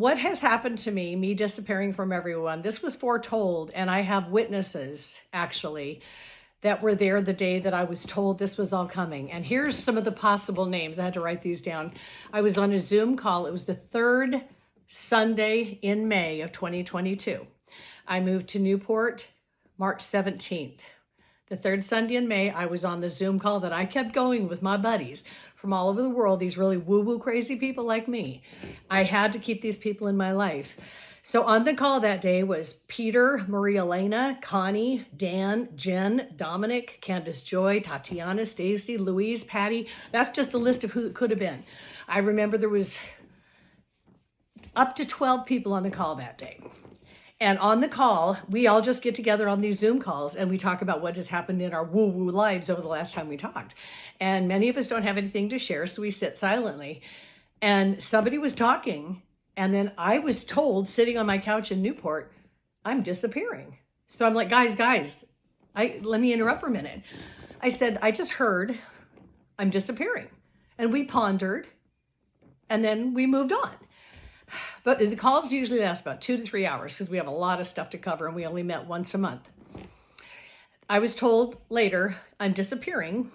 what has happened to me disappearing from everyone, this was foretold, and I have witnesses, actually, that were there the day that I was told this was all coming. And here's some of the possible names. I had to write these down. I was on a Zoom call. It was the third Sunday in May of 2022. I moved to Newport March 17th. The third Sunday in May, I was on the Zoom call that I kept going with my buddies from all over the world, these really woo-woo crazy people like me. I had to keep these people in my life. So on the call that day was Peter, Maria Elena, Connie, Dan, Jen, Dominic, Candace Joy, Tatiana, Stacy, Louise, Patty. That's just a list of who it could have been. I remember there was up to 12 people on the call that day. And on the call, we all just get together on these Zoom calls and we talk about what has happened in our woo-woo lives over the last time we talked. And many of us don't have anything to share, so we sit silently. And somebody was talking, and then I was told, sitting on my couch in Newport, I'm disappearing. So I'm like, guys, let me interrupt for a minute. I said, I just heard I'm disappearing. And we pondered, and then we moved on. But the calls usually last about 2 to 3 hours because we have a lot of stuff to cover and we only met once a month. I was told later I'm disappearing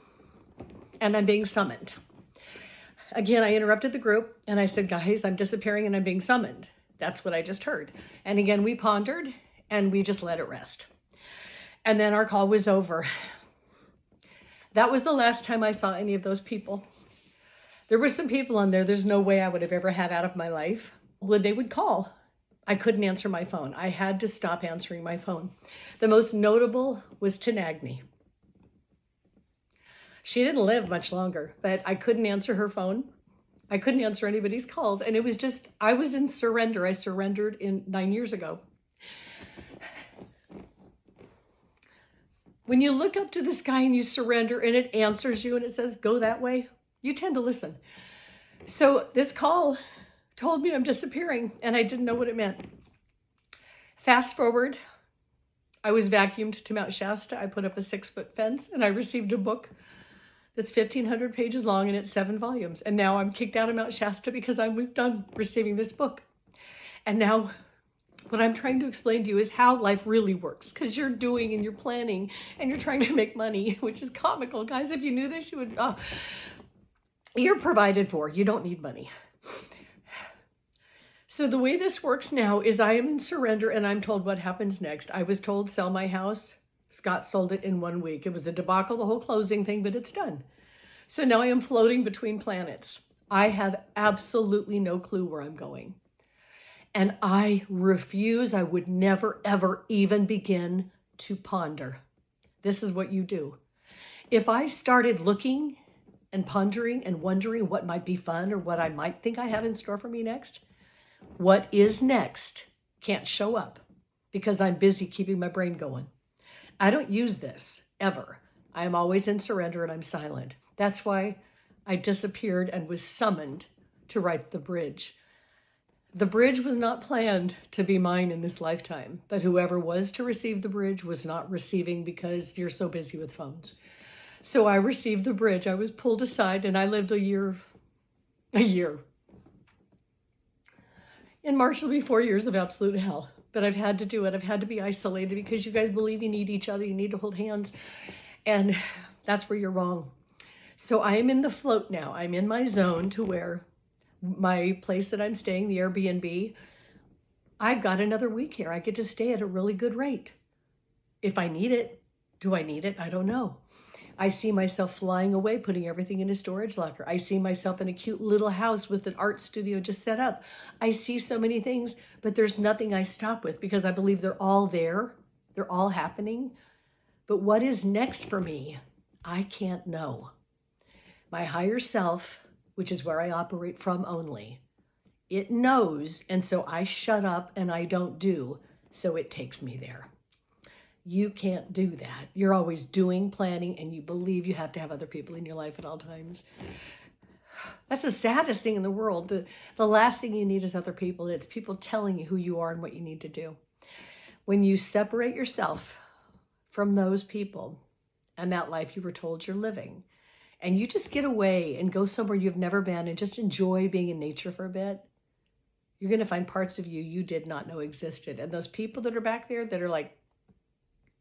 and I'm being summoned. Again, I interrupted the group and I said, guys, I'm disappearing and I'm being summoned. That's what I just heard. And again, we pondered and we just let it rest. And then our call was over. That was the last time I saw any of those people. There were some people on there there's no way I would have ever had out of my life. When they would call, I couldn't answer my phone. I had to stop answering my phone. The most notable was Tenagny. She didn't live much longer, but I couldn't answer her phone. I couldn't answer anybody's calls. And it was just, I was in surrender. I surrendered 9 years ago. When you look up to the sky and you surrender and it answers you and it says, go that way, you tend to listen. So this call told me I'm disappearing and I didn't know what it meant. Fast forward, I was vacuumed to Mount Shasta. I put up a 6-foot fence and I received a book that's 1,500 pages long and it's 7 volumes. And now I'm kicked out of Mount Shasta because I was done receiving this book. And now what I'm trying to explain to you is how life really works, because you're doing and you're planning and you're trying to make money, which is comical. Guys, if you knew this, you would, you're provided for. You don't need money. So the way this works now is I am in surrender and I'm told what happens next. I was told sell my house. Scott sold it in 1 week. It was a debacle, the whole closing thing, but it's done. So now I am floating between planets. I have absolutely no clue where I'm going. And I refuse. I would never, ever even begin to ponder. This is what you do. If I started looking and pondering and wondering what might be fun or what I might think I have in store for me next, what is next can't show up because I'm busy keeping my brain going. I don't use this ever. I am always in surrender and I'm silent. That's why I disappeared and was summoned to write The Bridge. The bridge was not planned to be mine in this lifetime, but whoever was to receive the bridge was not receiving because you're so busy with phones. So I received the bridge. I was pulled aside and I lived a year. In March, it'll be 4 years of absolute hell, but I've had to do it. I've had to be isolated because you guys believe you need each other. You need to hold hands. And that's where you're wrong. So I am in the float now. I'm in my zone to where my place that I'm staying, the Airbnb, I've got another week here. I get to stay at a really good rate. If I need it, do I need it? I don't know. I see myself flying away, putting everything in a storage locker. I see myself in a cute little house with an art studio just set up. I see so many things, but there's nothing I stop with because I believe they're all there. They're all happening. But what is next for me? I can't know. My higher self, which is where I operate from only, it knows, and so I shut up and I don't do, so it takes me there. You can't do that. You're always doing, planning, and you believe you have to have other people in your life at all times. That's the saddest thing in the world. The last thing you need is other people. It's people telling you who you are and what you need to do. When you separate yourself from those people and that life you were told you're living, and you just get away and go somewhere you've never been and just enjoy being in nature for a bit, You're going to find parts of you you did not know existed. And those people that are back there that are like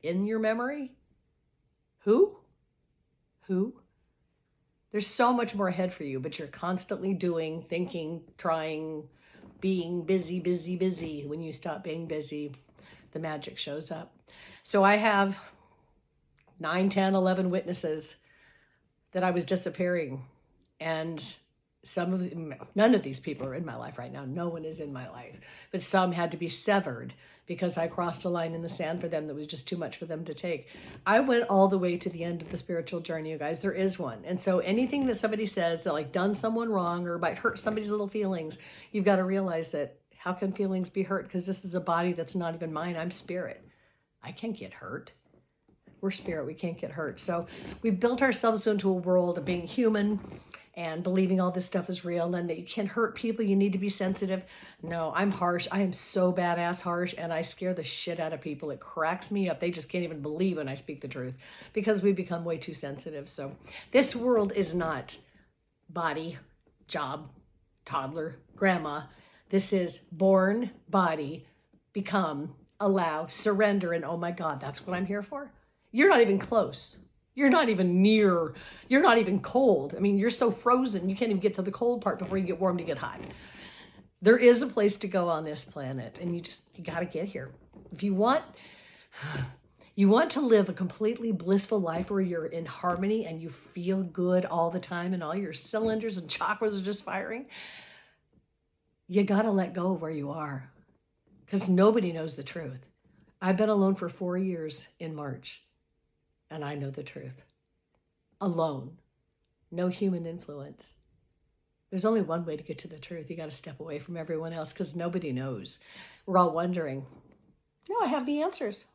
in your memory, who? There's so much more ahead for you, but you're constantly doing, thinking, trying, being busy, busy, busy. When you stop being busy, the magic shows up. So I have 9, 10, 11 witnesses that I was disappearing. And none of these people are in my life right now. No one is in my life. But some had to be severed because I crossed a line in the sand for them that was just too much for them to take. I went all the way to the end of the spiritual journey, you guys. There is one. And so anything that somebody says that like done someone wrong or might hurt somebody's little feelings, you've got to realize that how can feelings be hurt? Because this is a body that's not even mine. I'm spirit. I can't get hurt. We're spirit. We can't get hurt. So we've built ourselves into a world of being human and believing all this stuff is real and that you can't hurt people. You need to be sensitive. No, I'm harsh. I am so badass harsh and I scare the shit out of people. It cracks me up. They just can't even believe when I speak the truth because we become way too sensitive. So this world is not body, job, toddler, grandma. This is born, body, become, allow, surrender, and oh my God, that's what I'm here for. You're not even close. You're not even near. You're not even cold. I mean, you're so frozen, you can't even get to the cold part before you get warm to get hot. There is a place to go on this planet, and you got to get here. If you want to live a completely blissful life where you're in harmony and you feel good all the time and all your cylinders and chakras are just firing, you got to let go of where you are because nobody knows the truth. I've been alone for 4 years in March. And I know the truth. Alone. No human influence. There's only one way to get to the truth. You got to step away from everyone else because nobody knows. We're all wondering. No, I have the answers.